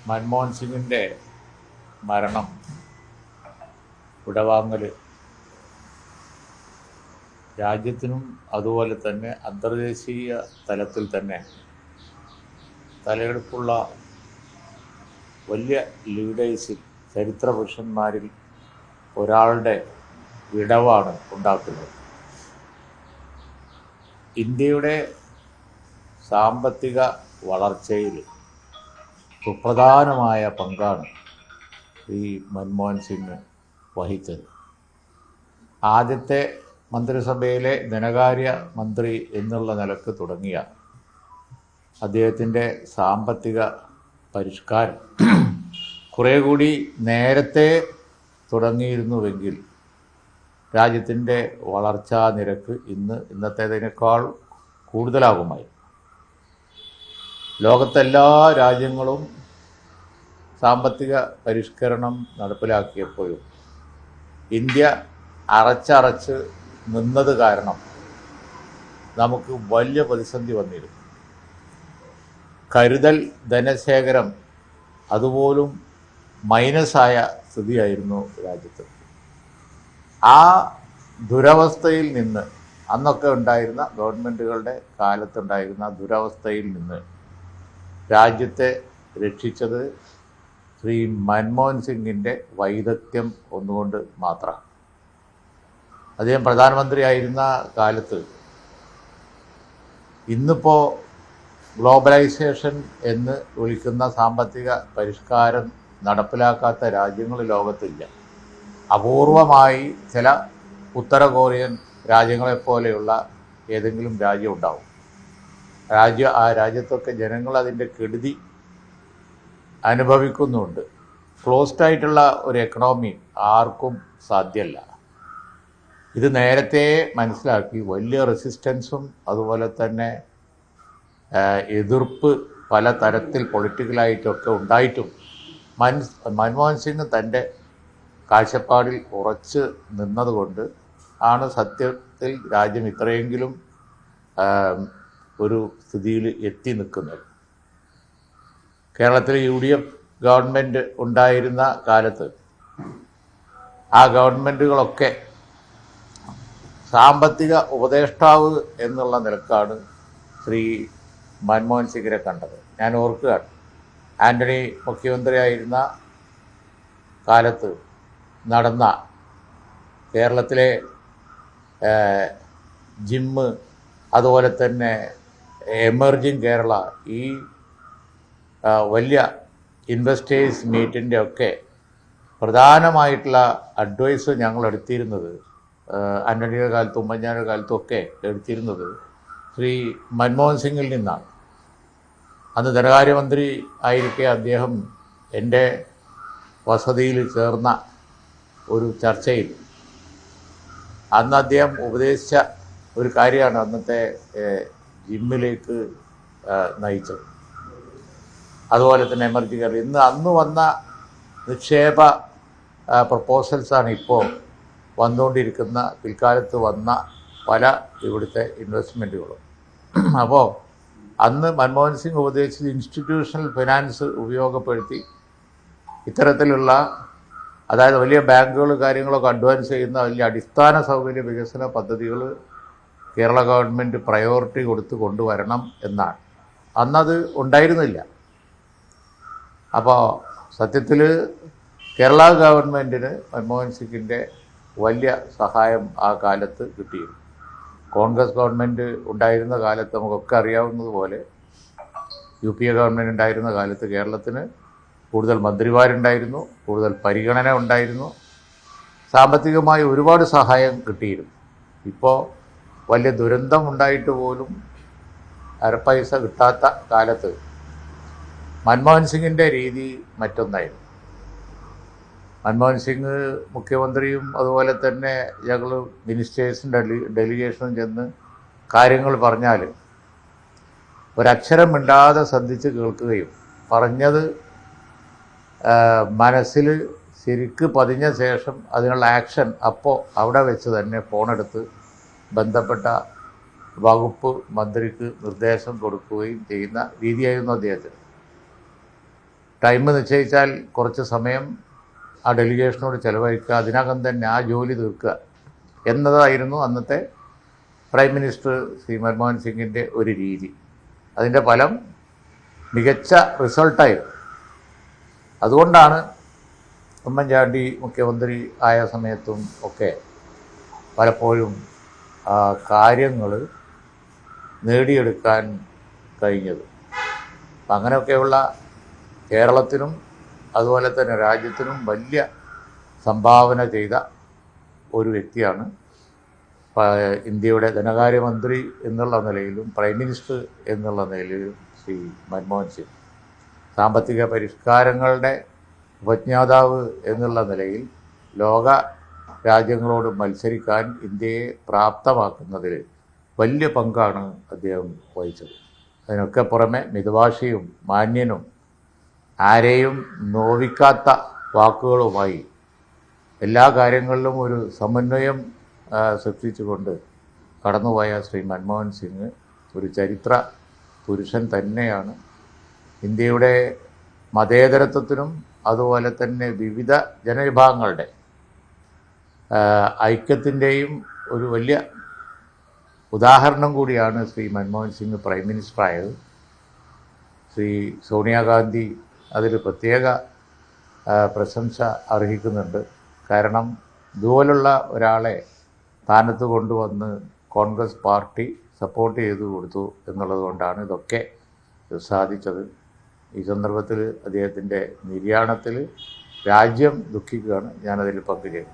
മൻമോഹൻ സിംഗിൻ്റെ മരണം, വിടവാങ്ങൽ രാജ്യത്തിനും അതുപോലെ തന്നെ അന്തർദേശീയ തലത്തിൽ തന്നെ തലയെടുപ്പുള്ള വലിയ ലീഡേഴ്സിൽ, ചരിത്ര പുരുഷന്മാരിൽ ഒരാളുടെ വിടവാണ് ഉണ്ടാക്കുന്നത്. ഇന്ത്യയുടെ സാമ്പത്തിക വളർച്ചയിൽ സുപ്രധാനമായ പങ്കാണ് ഈ മൻമോഹൻ സിംഗ് വഹിച്ചത്. ആദ്യത്തെ മന്ത്രിസഭയിലെ ധനകാര്യ മന്ത്രി എന്നുള്ള നിലക്ക് തുടങ്ങിയ അദ്ദേഹത്തിൻ്റെ സാമ്പത്തിക പരിഷ്കാരം കുറേ കൂടി നേരത്തെ തുടങ്ങിയിരുന്നുവെങ്കിൽ രാജ്യത്തിൻ്റെ വളർച്ചാ നിരക്ക് ഇന്നത്തേതിനേക്കാൾ കൂടുതലാകുമായി. ലോകത്തെല്ലാ രാജ്യങ്ങളും സാമ്പത്തിക പരിഷ്കരണം നടപ്പിലാക്കിയപ്പോഴും ഇന്ത്യ അറച്ചറച്ച് നിന്നത് കാരണം നമുക്ക് വലിയ പ്രതിസന്ധി വന്നിരുന്നു. കരുതൽ ധനശേഖരം അതുപോലും മൈനസായ സ്ഥിതിയായിരുന്നു രാജ്യത്ത്. ആ ദുരവസ്ഥയിൽ നിന്ന്, അന്നൊക്കെ ഉണ്ടായിരുന്ന ഗവൺമെൻറ്റുകളുടെ കാലത്തുണ്ടായിരുന്ന ദുരവസ്ഥയിൽ നിന്ന് രാജ്യത്തെ രക്ഷിച്ചത് ശ്രീ മൻമോഹൻ സിംഗിൻ്റെ വൈദഗ്ധ്യം ഒന്നുകൊണ്ട് മാത്രമാണ്. അദ്ദേഹം പ്രധാനമന്ത്രിയായിരുന്ന കാലത്ത് ഇന്നിപ്പോൾ ഗ്ലോബലൈസേഷൻ എന്ന് വിളിക്കുന്ന സാമ്പത്തിക പരിഷ്കാരം നടപ്പിലാക്കാത്ത രാജ്യങ്ങൾ ലോകത്തില്ല. അപൂർവമായി ചില ഉത്തര കൊറിയൻ രാജ്യങ്ങളെപ്പോലെയുള്ള ഏതെങ്കിലും രാജ്യം ഉണ്ടാവും. ആ രാജ്യത്തൊക്കെ ജനങ്ങൾ അതിൻ്റെ കെടുതി അനുഭവിക്കുന്നുണ്ട്. ക്ലോസ്ഡ് ആയിട്ടുള്ള ഒരു എക്കണോമി ആർക്കും സാധ്യമല്ല. ഇത് നേരത്തെ മനസ്സിലാക്കി വലിയ റെസിസ്റ്റൻസും അതുപോലെ തന്നെ എതിർപ്പ് പല തരത്തിൽ പൊളിറ്റിക്കലായിട്ടൊക്കെ ഉണ്ടായിട്ടും മൻമോഹൻ സിംഗ് തൻ്റെ കാഴ്ചപ്പാടിൽ ഉറച്ച് നിന്നതുകൊണ്ട് ആണ് സത്യത്തിൽ രാജ്യം ഇത്രയെങ്കിലും ഒരു സ്ഥിതിയിൽ എത്തി നിൽക്കുന്നത്. കേരളത്തിൽ UDF ഗവൺമെൻറ് ഉണ്ടായിരുന്ന കാലത്ത് ആ ഗവൺമെൻറ്റുകളൊക്കെ സാമ്പത്തിക ഉപദേഷ്ടാവ് എന്നുള്ള നിലക്കാണ് ശ്രീ മൻമോഹൻ സിംഗിനെ കണ്ടത്. ഞാൻ ഓർക്കുകയാണ്, ആൻ്റണി മുഖ്യമന്ത്രിയായിരുന്ന കാലത്ത് നടന്ന കേരളത്തിലെ ജിമ്മ്, അതുപോലെ തന്നെ എമർജിങ് കേരള, ഈ വലിയ ഇൻവെസ്റ്റേഴ്സ് മീറ്റിൻ്റെ ഒക്കെ പ്രധാനമായിട്ടുള്ള അഡ്വൈസ് ഞങ്ങൾ എടുത്തിരുന്നത്, ആൻ്റണിയുടെ കാലത്തും ഉമ്മൻചാണ്ടിയുടെ കാലത്തും ഒക്കെ എടുത്തിരുന്നത് ശ്രീ മൻമോഹൻ സിംഗിൽ നിന്നാണ്. അന്ന് ധനകാര്യമന്ത്രി ആയിരിക്കെ അദ്ദേഹം എൻ്റെ വസതിയിൽ ചേർന്ന ഒരു ചർച്ചയിൽ അന്ന് അദ്ദേഹം ഉപദേശിച്ച ഒരു കാര്യമാണ് അന്നത്തെ ജിമ്മിലേക്ക് നയിച്ചത്. അതുപോലെ തന്നെ എമർജിങ് കേരള, അന്ന് വന്ന നിക്ഷേപ പ്രപ്പോസൽസാണ് ഇപ്പോൾ വന്നുകൊണ്ടിരിക്കുന്ന, പിൽക്കാലത്ത് വന്ന പല ഇവിടുത്തെ ഇൻവെസ്റ്റ്മെൻറ്റുകളും. അപ്പോൾ അന്ന് മൻമോഹൻ സിംഗ് ഉപദേശിച്ച് ഇൻസ്റ്റിറ്റ്യൂഷണൽ ഫിനാൻസ് ഉപയോഗപ്പെടുത്തി ഇത്തരത്തിലുള്ള, അതായത് വലിയ ബാങ്കുകൾ കാര്യങ്ങളൊക്കെ അഡ്വാൻസ് ചെയ്യുന്ന വലിയ അടിസ്ഥാന സൗകര്യ വികസന പദ്ധതികൾ കേരള ഗവൺമെൻറ് പ്രയോറിറ്റി കൊടുത്ത് കൊണ്ടുവരണം എന്നാണ്. അന്നത് ഉണ്ടായിരുന്നില്ല. അപ്പോൾ സത്യത്തിൽ കേരള ഗവൺമെൻറ്റിന് മൻമോഹൻ സിംഗിൻ്റെ വലിയ സഹായം ആ കാലത്ത് കിട്ടിയിരുന്നു. കോൺഗ്രസ് ഗവൺമെൻറ് ഉണ്ടായിരുന്ന കാലത്ത് നമുക്കൊക്കെ അറിയാവുന്നതുപോലെ UPA ഗവൺമെൻറ് ഉണ്ടായിരുന്ന കാലത്ത് കേരളത്തിന് കൂടുതൽ മന്ത്രിമാരുണ്ടായിരുന്നു, കൂടുതൽ പരിഗണന ഉണ്ടായിരുന്നു, സാമ്പത്തികമായി ഒരുപാട് സഹായം കിട്ടിയിരുന്നു. ഇപ്പോൾ വലിയ ദുരന്തം ഉണ്ടായിട്ട് പോലും അരപ്പൈസ കിട്ടാത്ത കാലത്ത് മൻമോഹൻ സിംഗിൻ്റെ രീതി മറ്റൊന്നായിരുന്നു. മൻമോഹൻ സിംഗ് മുഖ്യമന്ത്രിയും അതുപോലെ തന്നെ ഞങ്ങൾ മിനിസ്റ്റേഴ്സും ഡെലിഗേഷനും ചെന്ന് കാര്യങ്ങൾ പറഞ്ഞാൽ ഒരക്ഷരം മിണ്ടാതെ ശ്രദ്ധിച്ച് കേൾക്കുകയും പറഞ്ഞത് മനസ്സിൽ ശരിക്ക് പതിഞ്ഞ ശേഷം അതിനുള്ള ആക്ഷൻ അപ്പോൾ അവിടെ വെച്ച് തന്നെ ഫോണെടുത്ത് ബന്ധപ്പെട്ട വകുപ്പ് മന്ത്രിക്ക് നിർദ്ദേശം കൊടുക്കുകയും ചെയ്യുന്ന രീതിയായിരുന്നു അദ്ദേഹത്തിന്. ടൈം നിശ്ചയിച്ചാൽ കുറച്ച് സമയം ആ ഡെലിഗേഷനോട് ചിലവഴിക്കുക, അതിനകം തന്നെ ആ ജോലി തീർക്കുക എന്നതായിരുന്നു അന്നത്തെ പ്രൈം മിനിസ്റ്റർ ശ്രീ മൻമോഹൻ സിംഗിൻ്റെ ഒരു രീതി. അതിൻ്റെ ഫലം മികച്ച റിസൾട്ടായിരുന്നു. അതുകൊണ്ടാണ് ഉമ്മൻചാണ്ടി മുഖ്യമന്ത്രി ആയ സമയത്തും ഒക്കെ പലപ്പോഴും കാര്യങ്ങൾ നേടിയെടുക്കാൻ കഴിഞ്ഞത്. അപ്പം അങ്ങനെയൊക്കെയുള്ള കേരളത്തിനും അതുപോലെ തന്നെ രാജ്യത്തിനും വലിയ സംഭാവന ചെയ്ത ഒരു വ്യക്തിയാണ് ഇന്ത്യയുടെ ധനകാര്യമന്ത്രി എന്നുള്ള നിലയിലും പ്രൈം മിനിസ്റ്റർ എന്നുള്ള നിലയിലും ശ്രീ മൻമോഹൻ സിംഗ്. സാമ്പത്തിക പരിഷ്കാരങ്ങളുടെ ഉപജ്ഞാതാവ് എന്നുള്ള നിലയിൽ ലോക രാജ്യങ്ങളോട് മത്സരിക്കാൻ ഇന്ത്യയെ പ്രാപ്തമാക്കുന്നതിൽ വലിയ പങ്കാണ് അദ്ദേഹം വഹിച്ചത്. അതിനൊക്കെ പുറമെ മിതഭാഷിയും മാന്യനും ആരെയും നോവിക്കാത്ത വാക്കുകളുമായി എല്ലാ കാര്യങ്ങളിലും ഒരു സമന്വയം സൃഷ്ടിച്ചുകൊണ്ട് കടന്നുപോയ ശ്രീ മൻമോഹൻ സിംഗ് ഒരു ചരിത്ര പുരുഷൻ തന്നെയാണ്. ഇന്ത്യയുടെ മതേതരത്വത്തിനും അതുപോലെ തന്നെ വിവിധ ജനവിഭാഗങ്ങളുടെ ഐക്യത്തിൻ്റെയും ഒരു വലിയ ഉദാഹരണം കൂടിയാണ് ശ്രീ മൻമോഹൻ സിംഗ് പ്രൈം മിനിസ്റ്ററായത്. ശ്രീ സോണിയാഗാന്ധി അതിൽ പ്രത്യേക പ്രശംസ അർഹിക്കുന്നുണ്ട്. കാരണം ഇതുപോലുള്ള ഒരാളെ സ്ഥാനത്ത് കൊണ്ടുവന്ന് കോൺഗ്രസ് പാർട്ടി സപ്പോർട്ട് ചെയ്തു കൊടുത്തു എന്നുള്ളത് കൊണ്ടാണ് ഇതൊക്കെ സാധിച്ചത്. ഈ സന്ദർഭത്തിൽ അദ്ദേഹത്തിൻ്റെ നിര്യാണത്തിൽ രാജ്യം ദുഃഖിക്കുകയാണ്. ഞാനതിൽ പങ്കുചേരും.